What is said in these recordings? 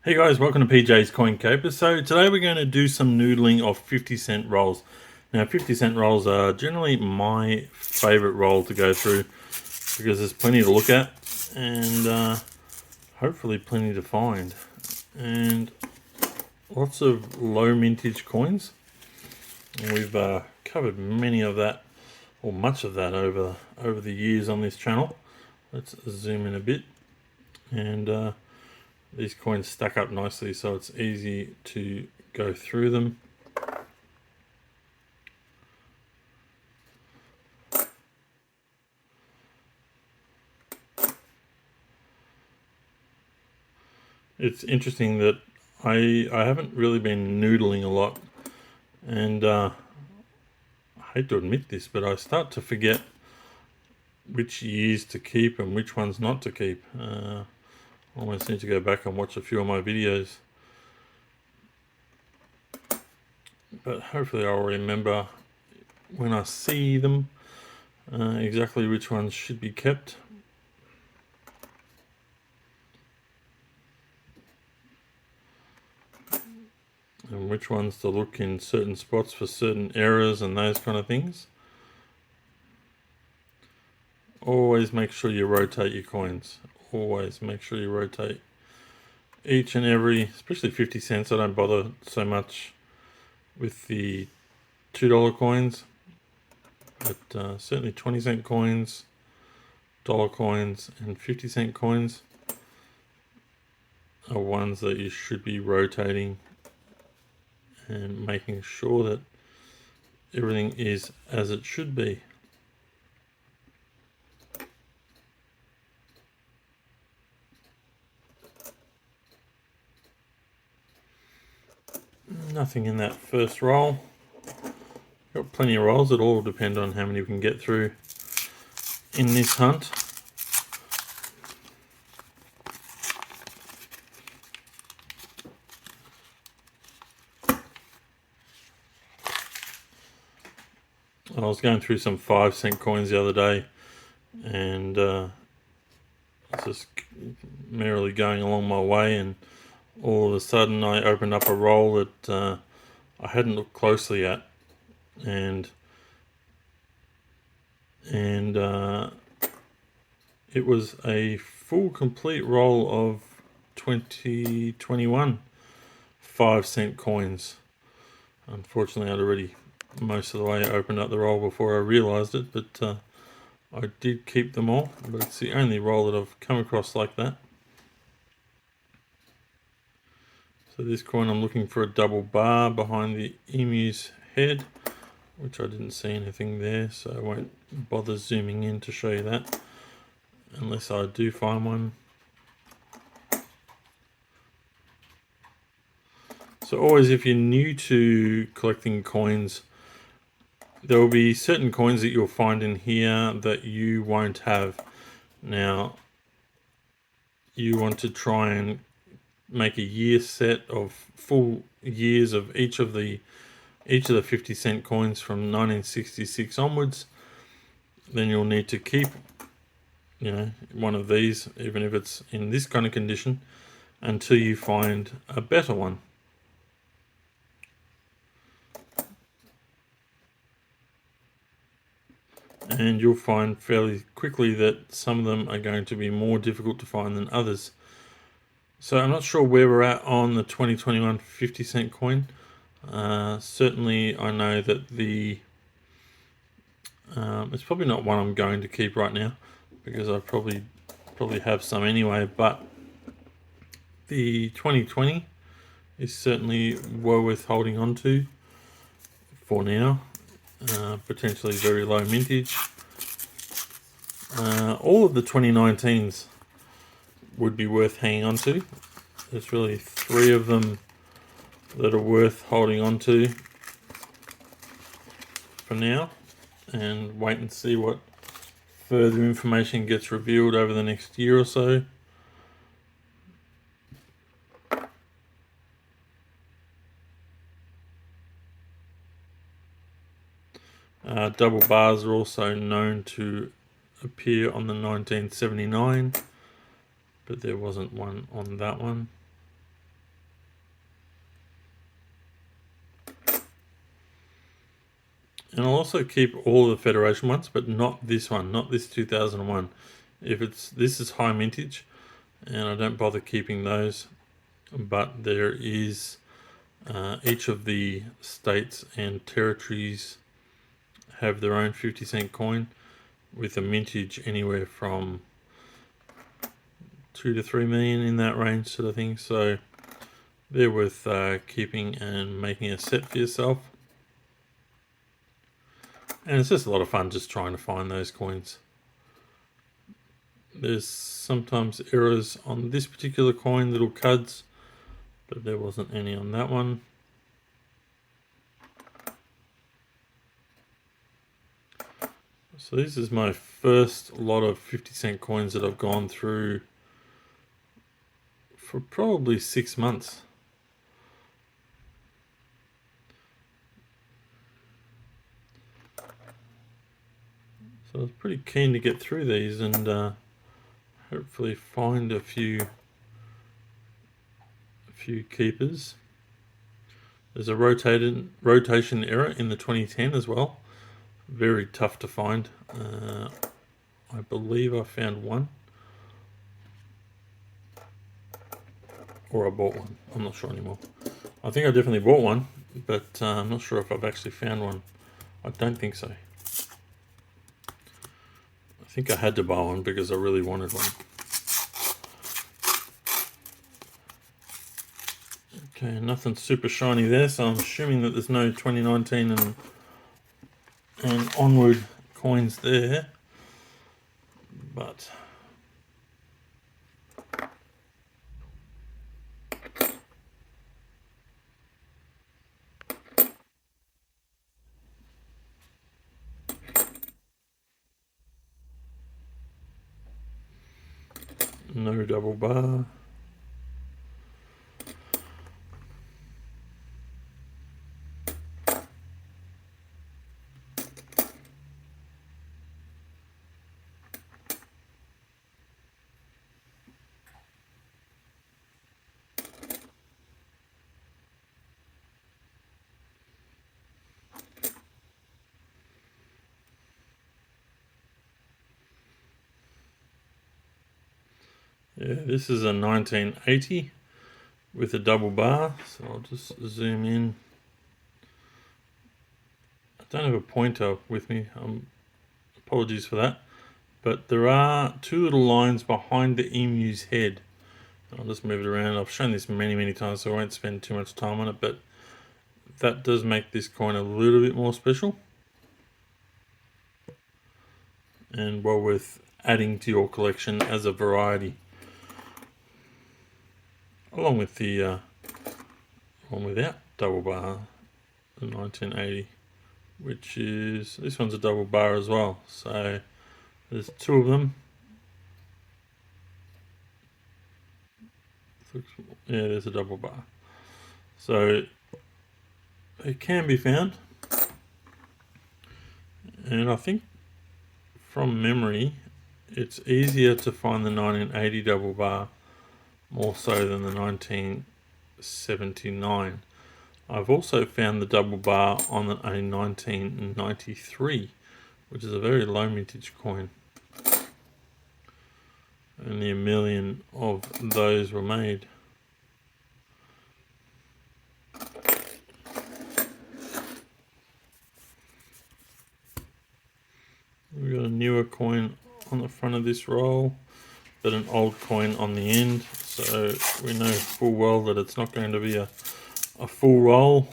Hey guys, welcome to PJ's Coin Caper. So today we're going to do some noodling of 50-cent rolls. Now 50-cent rolls are generally my favorite roll to go through because there's plenty to look at and hopefully plenty to find. And lots of low mintage coins. And we've covered many of that, or much of that over the years on this channel. Let's zoom in a bit. And these coins stack up nicely, so it's easy to go through them. It's interesting that I haven't really been noodling a lot, and I hate to admit this, but I start to forget which years to keep and which ones not to keep. I almost need to go back and watch a few of my videos. But hopefully I'll remember when I see them exactly which ones should be kept. And which ones to look in certain spots for certain errors and those kind of things. Always make sure you rotate your coins. Always make sure you rotate each and every, especially 50 cents. I don't bother so much with the $2 coins, but certainly 20-cent coins, dollar coins, and 50-cent coins are ones that you should be rotating and making sure that everything is as it should be. Nothing in that first roll. Got plenty of rolls. It all depend on how many we can get through in this hunt. I was going through some 5-cent coins the other day, and just merrily going along my way, and all of a sudden I opened up a roll that I hadn't looked closely at, and it was a full complete roll of 2021 5-cent coins. Unfortunately, I'd already most of the way opened up the roll before I realized it, but I did keep them all. But it's the only roll that I've come across like that. So this coin, I'm looking for a double bar behind the emu's head, which I didn't see anything there, so I won't bother zooming in to show you that unless I do find one. So always, if you're new to collecting coins, there will be certain coins that you'll find in here that you won't have. Now, you want to try and make a year set of full years of each of the 50-cent coins from 1966 onwards. Then you'll need to keep, one of these, even if it's in this kind of condition, until you find a better one. And you'll find fairly quickly that some of them are going to be more difficult to find than others. So I'm not sure where we're at on the 2021 50-cent coin. Certainly I know that it's probably not one I'm going to keep right now, because I probably have some anyway, but the 2020 is certainly well worth holding on to for now. Potentially very low mintage. All of the 2019s would be worth hanging on to. There's really 3 of them that are worth holding on to for now, and wait and see what further information gets revealed over the next year or so. Double bars are also known to appear on the 1979, but there wasn't one on that one. And I'll also keep all the Federation ones, but not this one, not this 2001. This is high mintage, and I don't bother keeping those. But there is each of the states and territories have their own 50-cent coin with a mintage anywhere from 2 to 3 million, in that range sort of thing. So they're worth keeping and making a set for yourself. And it's just a lot of fun just trying to find those coins. There's sometimes errors on this particular coin, little cuds, but there wasn't any on that one. So this is my first lot of 50-cent coins that I've gone through for probably 6 months. So I was pretty keen to get through these and hopefully find a few keepers. There's a rotation error in the 2010 as well. Very tough to find. I believe I found one. Or I bought one. I'm not sure anymore. I think I definitely bought one, but I'm not sure if I've actually found one. I don't think so. I think I had to buy one because I really wanted one. Okay, nothing super shiny there, so I'm assuming that there's no 2019 and onward coins there. But no double bar. Yeah, this is a 1980 with a double bar, so I'll just zoom in. I don't have a pointer with me, apologies for that, but there are two little lines behind the emu's head. I'll just move it around. I've shown this many times, so I won't spend too much time on it, but that does make this coin a little bit more special and well worth adding to your collection as a variety. Along with the one without double bar, the 1980, which is, this one's a double bar as well. So there's two of them. Yeah, there's a double bar. So it can be found. And I think from memory, it's easier to find the 1980 double bar more so than the 1979. I've also found the double bar on a 1993, which is a very low mintage coin. Only 1 million of those were made. We've got a newer coin on the front of this roll, but an old coin on the end, so we know full well that it's not going to be a full roll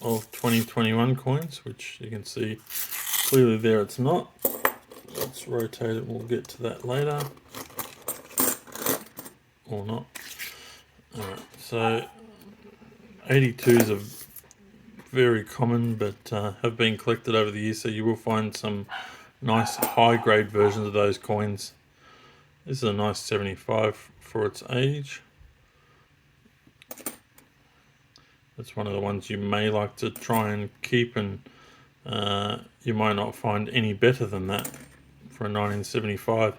of 2021 coins, which you can see clearly there it's not. Let's rotate it, we'll get to that later. Or not. Alright, so 82s are very common, but have been collected over the years, so you will find some nice high grade versions of those coins. This is a nice 75 for its age. That's one of the ones you may like to try and keep, and you might not find any better than that for a 1975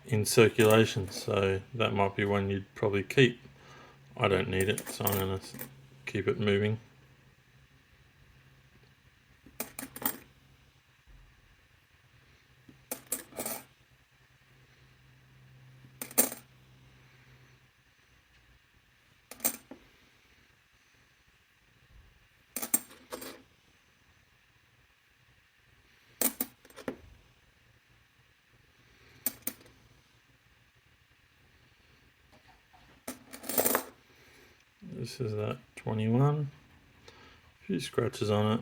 in circulation, so that might be one you'd probably keep. I don't need it, so I'm going to keep it moving. This is that 21. A few scratches on it,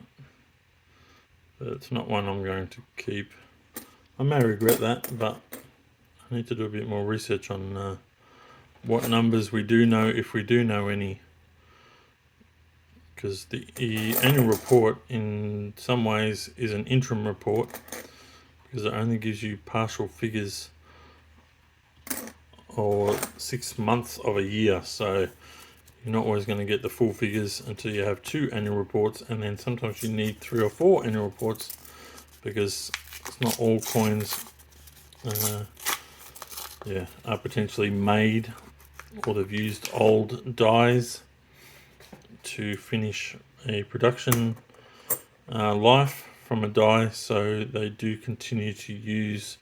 but it's not one I'm going to keep. I may regret that, but I need to do a bit more research on what numbers we do know, if we do know any. Because the annual report in some ways is an interim report, because it only gives you partial figures or 6 months of a year. So you're not always going to get the full figures until you have 2 annual reports, and then sometimes you need 3 or 4 annual reports, because it's not all coins are potentially made, or they've used old dies to finish a production life from a die, so they do continue to use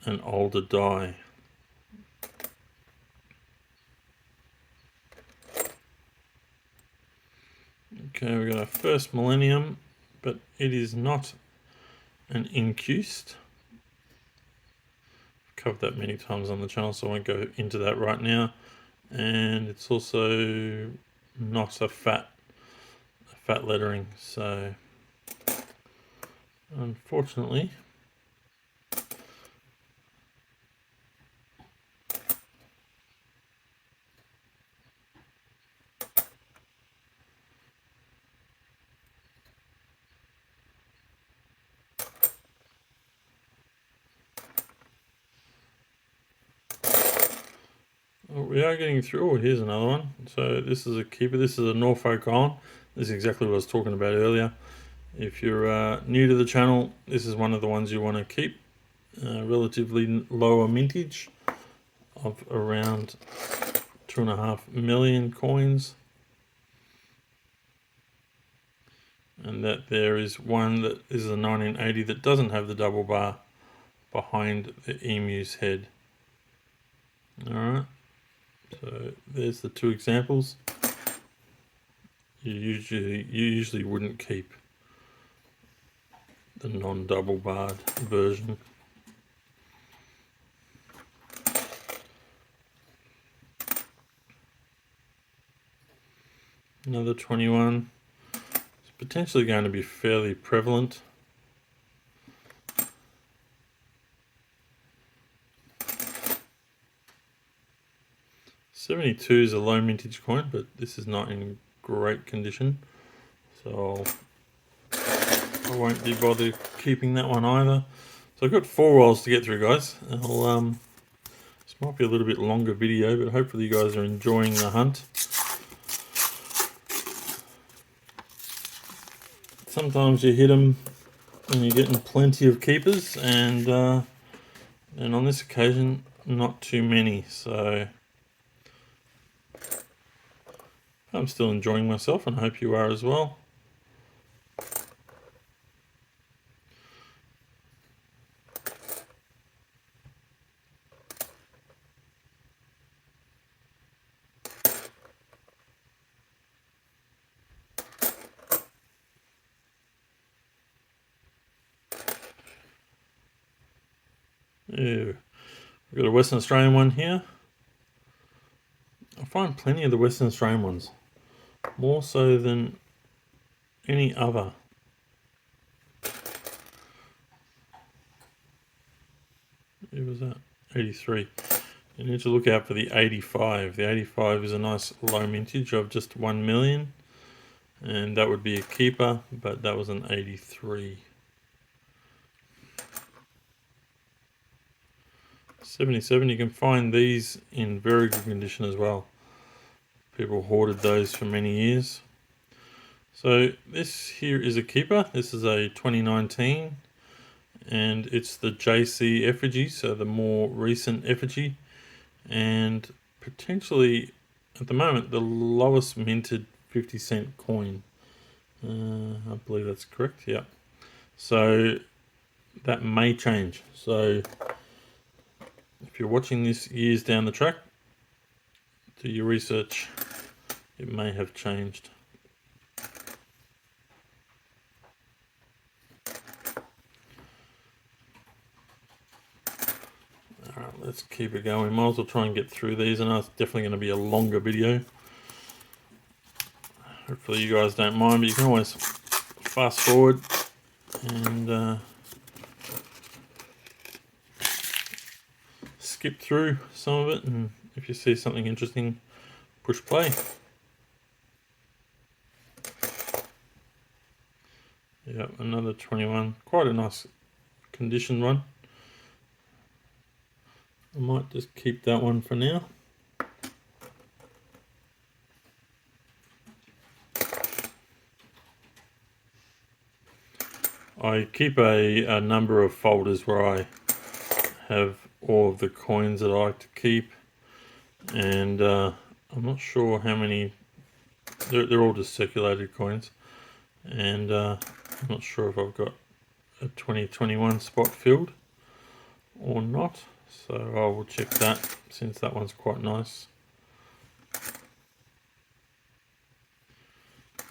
an older die. Okay, we got our first millennium, but it is not an incused. I've covered that many times on the channel, so I won't go into that right now. And it's also not a fat lettering, so unfortunately we are getting through. Oh, here's another one. So this is a keeper. This is a Norfolk Island. This is exactly what I was talking about earlier. If you're new to the channel, this is one of the ones you want to keep. Relatively lower mintage of around 2.5 million coins. And that there is one that is a 1980 that doesn't have the double bar behind the emu's head. Alright, so there's the 2 examples. You usually wouldn't keep the non-double barred version. Another 21. It's potentially going to be fairly prevalent. $72 is a low mintage coin, but this is not in great condition, so I won't be bothered keeping that one either. So I've got 4 rolls to get through, guys. This might be a little bit longer video, but hopefully you guys are enjoying the hunt. Sometimes you hit them and you're getting plenty of keepers, and on this occasion not too many, so I'm still enjoying myself, and I hope you are as well. Yeah, we've got a Western Australian one here. I find plenty of the Western Australian ones, more so than any other. It was at 83. You need to look out for the 85. The 85 is a nice low mintage of just 1 million, and that would be a keeper, but that was an 83. 77, you can find these in very good condition as well. People hoarded those for many years. So this here is a keeper. This is a 2019, and it's the JC effigy, so the more recent effigy, and potentially at the moment the lowest minted 50-cent coin. I believe that's correct, yeah. So that may change. So if you're watching this years down the track, do your research. It may have changed. Alright, let's keep it going. Might as well try and get through these. I know it's definitely going to be a longer video. Hopefully you guys don't mind, but you can always fast forward and skip through some of it, and if you see something interesting, push play. Yep, another 21. Quite a nice condition one. I might just keep that one for now. I keep a number of folders where I have all of the coins that I like to keep, and I'm not sure how many. They're all just circulated coins, and I'm not sure if I've got a 2021 spot filled or not, so I will check that since that one's quite nice.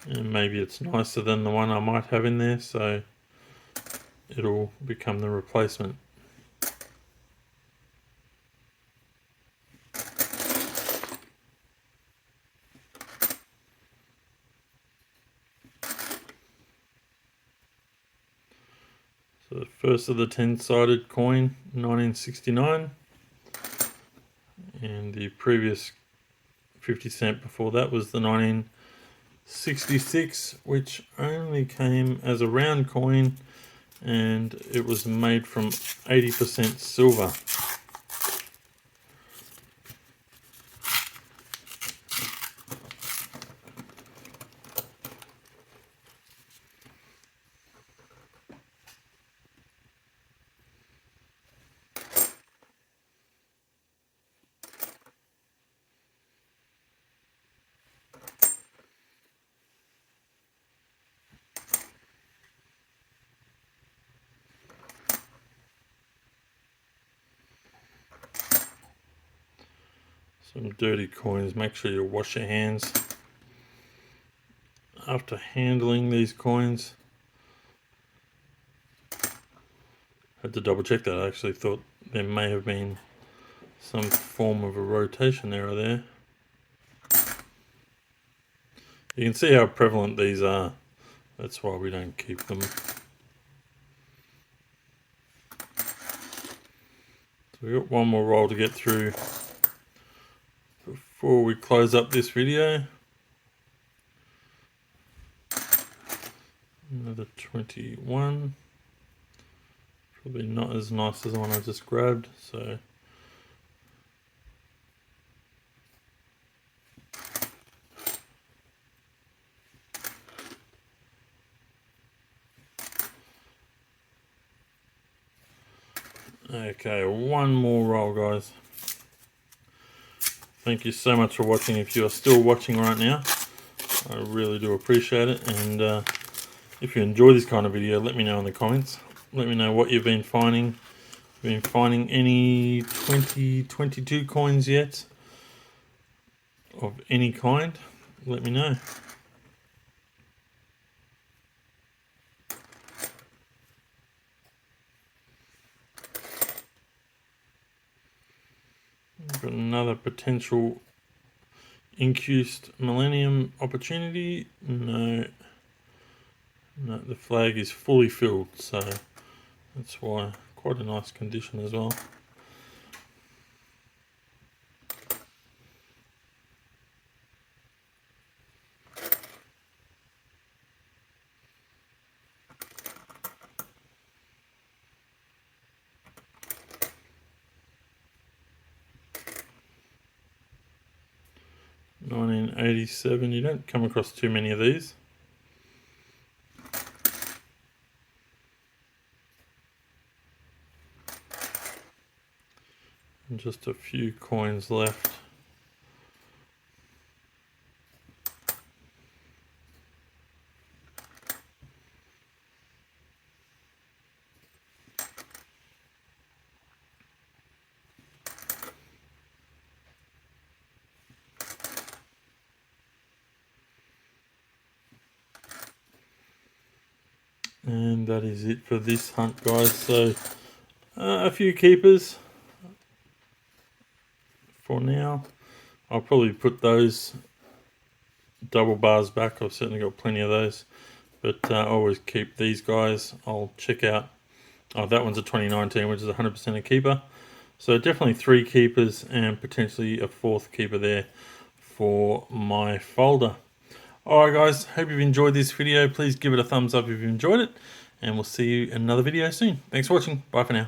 And maybe it's nicer than the one I might have in there, so it'll become the replacement. So the first of the 10-sided coin, 1969, and the previous 50 cent before that was the 1966, which only came as a round coin, and it was made from 80% silver. Some dirty coins. Make sure you wash your hands after handling these coins. Had to double check that. I actually thought there may have been some form of a rotation error there. You can see how prevalent these are. That's why we don't keep them. So we've got one more roll to get through before we close up this video. Another 21. Probably not as nice as the one I just grabbed, so okay, one more roll, guys. Thank you so much for watching. If you are still watching right now, I really do appreciate it, and if you enjoy this kind of video, let me know in the comments. Let me know what you've been finding. Been finding any 2022 coins yet of any kind? Let me know. Got another potential increased millennium opportunity. No, the flag is fully filled, so that's why. Quite a nice condition as well. $1987. You don't come across too many of these. And just a few coins left. And that is it for this hunt, guys. So a few keepers, for now. I'll probably put those double bars back. I've certainly got plenty of those, but I always keep these guys. I'll check out, oh, that one's a 2019, which is 100% a keeper. So definitely 3 keepers and potentially a 4th keeper there for my folder. Alright guys, hope you've enjoyed this video. Please give it a thumbs up if you've enjoyed it, and we'll see you in another video soon. Thanks for watching. Bye for now.